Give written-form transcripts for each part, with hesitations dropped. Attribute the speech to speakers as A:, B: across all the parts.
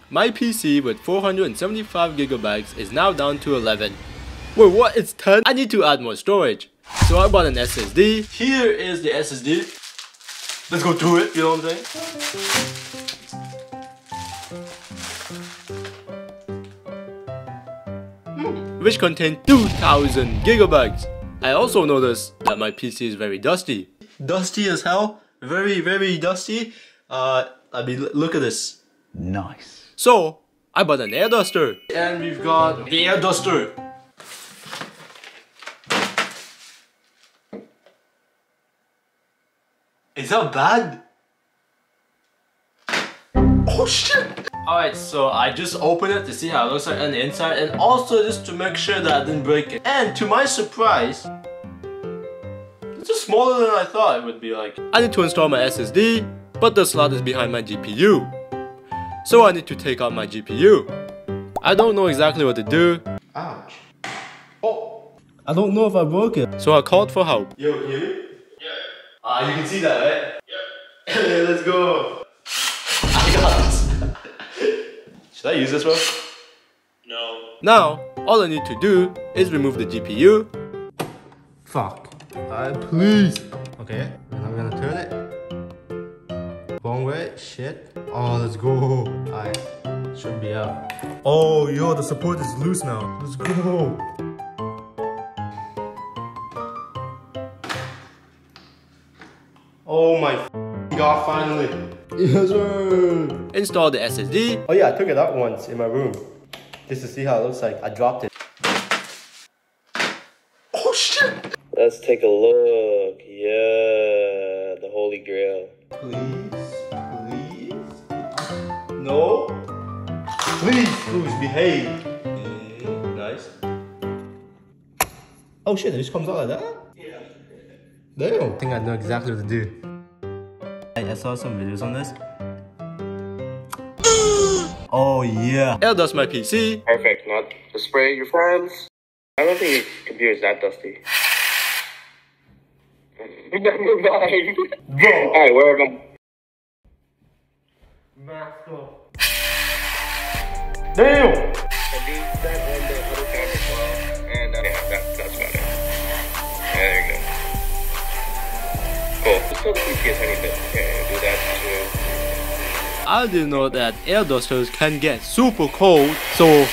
A: My PC with 475 gigabytes is now down to 11. Wait, what? It's 10? I need to add more storage. So I bought an SSD. Here is the SSD. Let's go through it, you know what I'm saying? Which contains 2000 gigabytes. I also noticed that my PC is very dusty. Dusty as hell. Very, very dusty. I mean, look at this.
B: Nice.
A: So, I bought an air duster. And we've got the air duster. Is that bad? Oh shit! Alright, so I just opened it to see how it looks like on the inside, and also just to make sure that I didn't break it. And to my surprise, it's just smaller than I thought it would be like. I need to install my SSD, but the slot is behind my GPU. So I need to take out my GPU. I don't know exactly what to do. Ouch. Oh! I don't know if I broke it. So I called for help. Yo, you? Yeah. You can see that, right? Yeah. Let's go. I got this. Should I use this, bro? No. Now, all I need to do is remove the GPU. Fuck. Please. Okay, and I'm gonna turn it. Wrong way. Shit. Oh, let's go. Alright. Should be out. Oh, yo, the support is loose now. Let's go. Oh my god, finally. Yes, sir. Install the SSD. Oh yeah, I took it out once in my room. Just to see how it looks like. I dropped it. Oh shit! Let's take a look. Yeah, the holy grail. Please, please. No. Please, Cruz, behave. Nice. Oh shit, it just comes out like that? Yeah. Damn. I think I know exactly what to do. I saw some videos on this. Oh yeah. Air dust my PC.
C: Perfect, not to spray your friends. I don't think your computer is that dusty. Never mind. Alright, where am I?
A: Mask off. Damn!
C: And these that on the other camera as well. And yeah, that's about it. Yeah, there you go. Cool. Just tell the PC a tiny bit. Okay, do that too.
A: I didn't know that air dusters can get super cold, so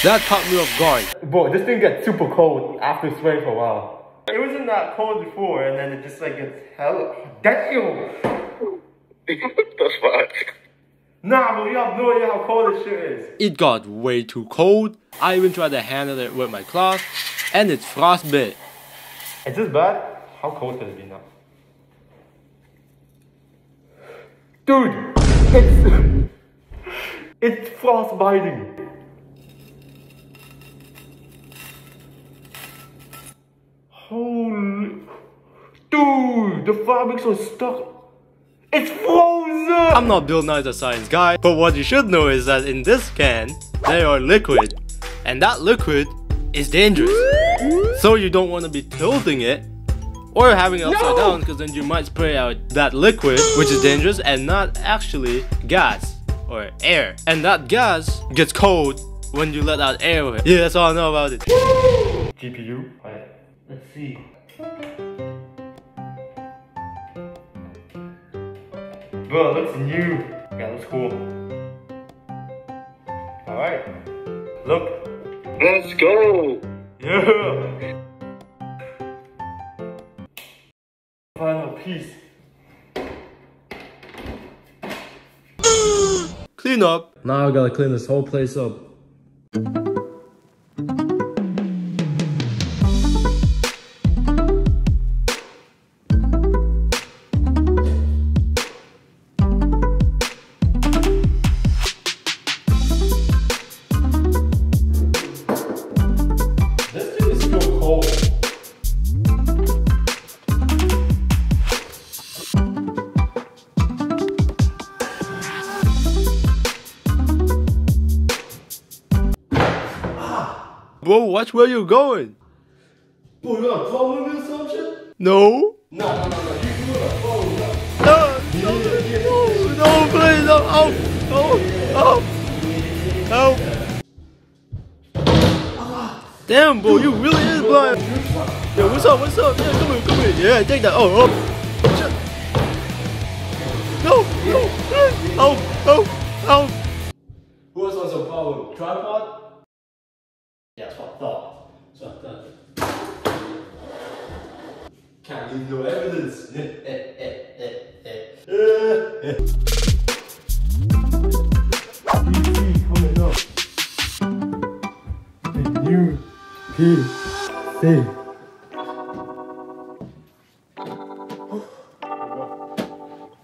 A: that caught me off guard. Bro, this thing gets super cold after spraying for a while. It wasn't that cold before, and then it just like gets hell. Damn!
C: The fuck?
A: Nah, but you have no idea how cold this shit is. It got way too cold. I even tried to handle it with my cloth, and it's frostbit. Is this bad? How cold could it be now? Dude! It's frostbiting. Holy... Dude, the fabrics are stuck. It's frozen! I'm not Bill Nye the Science Guy, but what you should know is that in this can, they are liquid. And that liquid is dangerous. So you don't want to be tilting it or having it upside down, because then you might spray out that liquid, which is dangerous, and not actually gas or air. And that gas gets cold when you let out air. Yeah, that's all I know about it. GPU. Alright, let's see. Bro, it looks new. Yeah, looks cool. Alright. Look.
C: Let's go!
A: Yeah! Final piece. Clean up. Now I gotta clean this whole place up. This thing is still cold. Bro, watch where you're going. Bro, you got a problem with this assumption? No. No. You got a problem with that. No, please, no. Damn, bro, you really is blind. Yo, what's up? What's up? Yeah, come here. Yeah, take that. Oh, shit. No. Oh. Who else wants a power tripod? Yeah, that's what I thought. Can't leave no evidence. Coming up. New PC.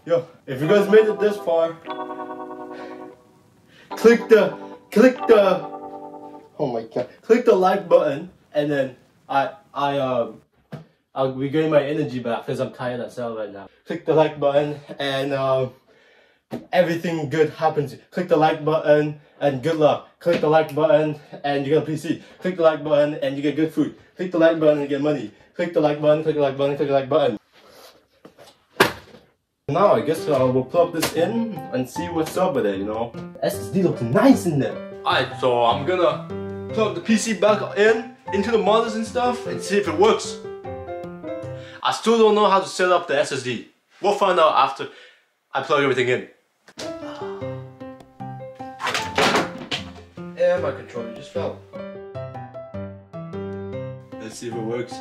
A: Yo, if you guys made it this far, click the oh my god, click the like button, and then I'll regain my energy back because I'm tired as hell right now. Click the like button and everything good happens. Click the like button and good luck. Click the like button and you get a PC. Click the like button and you get good food. Click the like button and you get money. Click the like button, click the like button, click the like button. Now I guess we'll plug this in and see what's up with it, you know. SSD looks nice in there. Alright, so I'm gonna plug the PC back in into the monitors and stuff and see if it works. I still don't know how to set up the SSD. We'll find out after I plug everything in. And my controller just fell. Let's see if it works.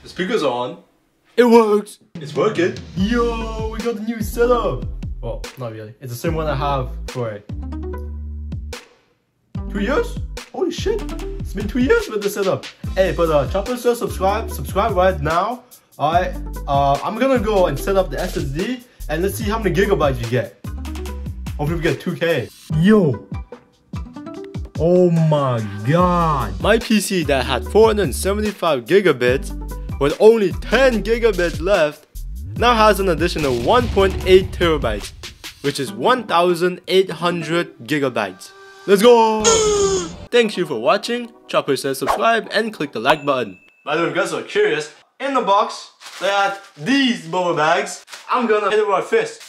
A: The speakers are on. It works! It's working! Yo, we got the new setup! Well, not really. It's the same one I have for 2 years? Holy shit! It's been 2 years with the setup. Hey, but Chopper says subscribe right now. Alright, I'm gonna go and set up the SSD and let's see how many gigabytes you get. Hopefully we get 2K. Yo! Oh my god! My PC that had 475 gigabits with only 10 gigabits left now has an additional 1.8 terabytes, which is 1,800 gigabytes. Let's go! Thank you for watching. Chopper says subscribe and click the like button. By the way, if you guys are curious, in the box they had these boba bags. I'm gonna hit it with my fist.